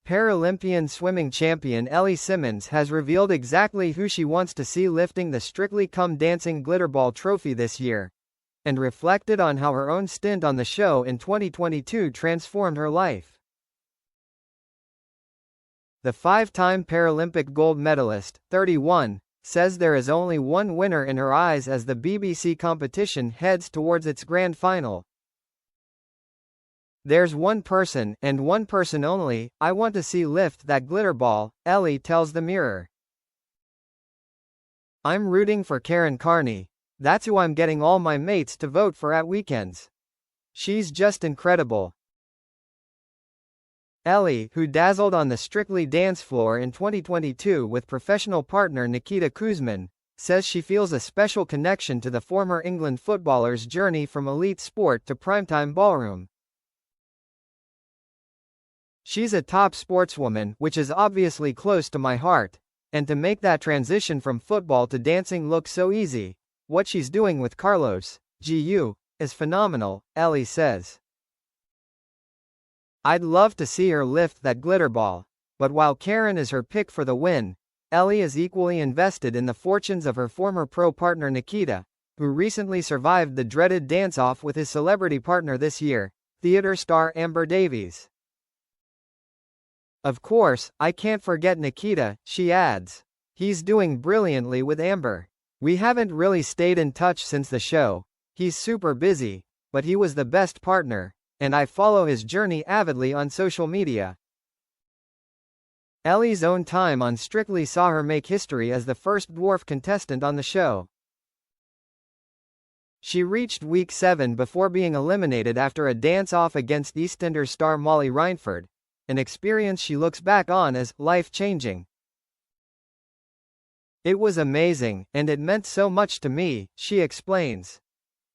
Paralympian swimming champion Ellie Simmonds has revealed exactly who she wants to see lifting the Strictly Come Dancing glitterball trophy this year, and reflected on how her own stint on the show in 2022 transformed her life. The five-time Paralympic gold medalist, 31, says there is only one winner in her eyes as the BBC competition heads towards its grand final. "There's one person, and one person only, I want to see lift that glitterball," Ellie tells the Mirror. "I'm rooting for Karen Carney. That's who I'm getting all my mates to vote for at weekends. She's just incredible." Ellie, who dazzled on the Strictly dance floor in 2022 with professional partner Nikita Kuzmin, says she feels a special connection to the former England footballer's journey from elite sport to primetime ballroom. "She's a top sportswoman, which is obviously close to my heart, and to make that transition from football to dancing look so easy, what she's doing with Carlos Gu is phenomenal," Ellie says. "I'd love to see her lift that glitterball." But while Karen is her pick for the win, Ellie is equally invested in the fortunes of her former pro partner Nikita, who recently survived the dreaded dance-off with his celebrity partner this year, theater star Amber Davies. "Of course, I can't forget Nikita," she adds. "He's doing brilliantly with Amber. We haven't really stayed in touch since the show. He's super busy, but he was the best partner, and I follow his journey avidly on social media." Ellie's own time on Strictly saw her make history as the first dwarf contestant on the show. She reached week 7 before being eliminated after a dance-off against EastEnders star Molly Reinford, an experience she looks back on as life-changing. "It was amazing, and it meant so much to me," she explains.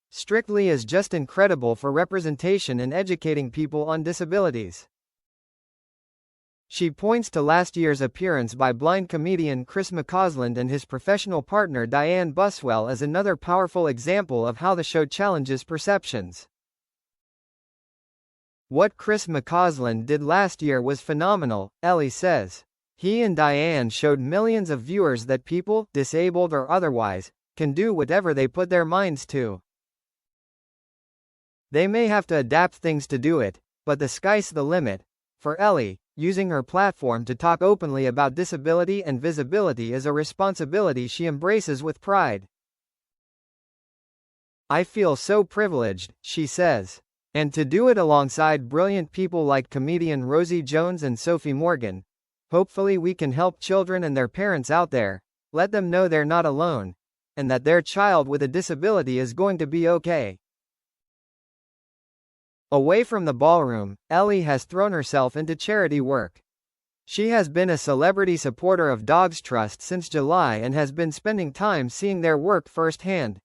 "Strictly is just incredible for representation and educating people on disabilities." She points to last year's appearance by blind comedian Chris McCausland and his professional partner Diane Buswell as another powerful example of how the show challenges perceptions. "What Chris McCausland did last year was phenomenal," Ellie says. "He and Diane showed millions of viewers that people, disabled or otherwise, can do whatever they put their minds to. They may have to adapt things to do it, but the sky's the limit." For Ellie, using her platform to talk openly about disability and visibility is a responsibility she embraces with pride. "I feel so privileged," she says. "And to do it alongside brilliant people like comedian Rosie Jones and Sophie Morgan. Hopefully we can help children and their parents out there, let them know they're not alone, and that their child with a disability is going to be okay." Away from the ballroom, Ellie has thrown herself into charity work. She has been a celebrity supporter of Dogs Trust since July and has been spending time seeing their work firsthand.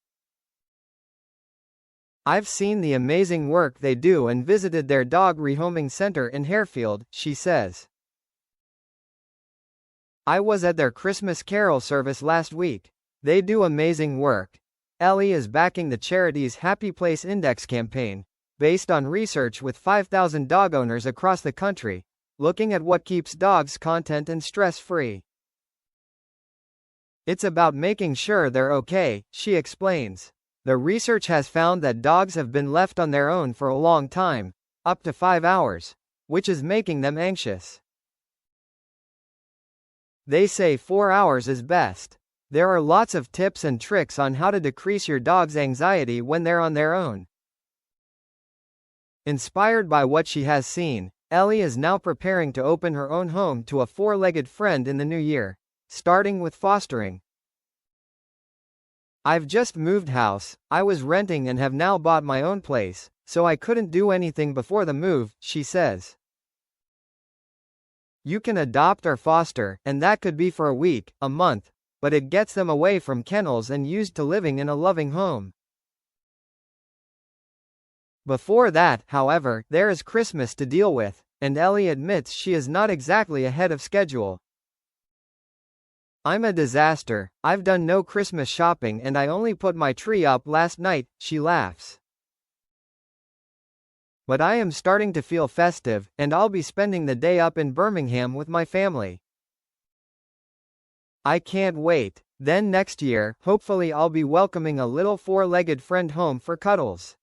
"I've seen the amazing work they do and visited their dog rehoming center in Harefield," she says. "I was at their Christmas Carol service last week. They do amazing work." Ellie is backing the charity's Happy Place Index campaign, based on research with 5,000 dog owners across the country, looking at what keeps dogs content and stress-free. "It's about making sure they're okay," she explains. "The research has found that dogs have been left on their own for a long time, up to 5 hours, which is making them anxious. They say 4 hours is best. There are lots of tips and tricks on how to decrease your dog's anxiety when they're on their own." Inspired by what she has seen, Ellie is now preparing to open her own home to a four-legged friend in the new year, starting with fostering. "I've just moved house, I was renting and have now bought my own place, so I couldn't do anything before the move," she says. "You can adopt or foster, and that could be for a week, a month, but it gets them away from kennels and used to living in a loving home. Before that, however, there is Christmas to deal with, and Ellie admits she is not exactly ahead of schedule. "I'm a disaster, I've done no Christmas shopping and I only put my tree up last night," she laughs. But I am starting to feel festive, and I'll be spending the day up in Birmingham with my family. I can't wait. Then next year, hopefully I'll be welcoming a little four-legged friend home for cuddles.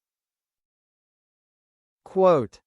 Quote,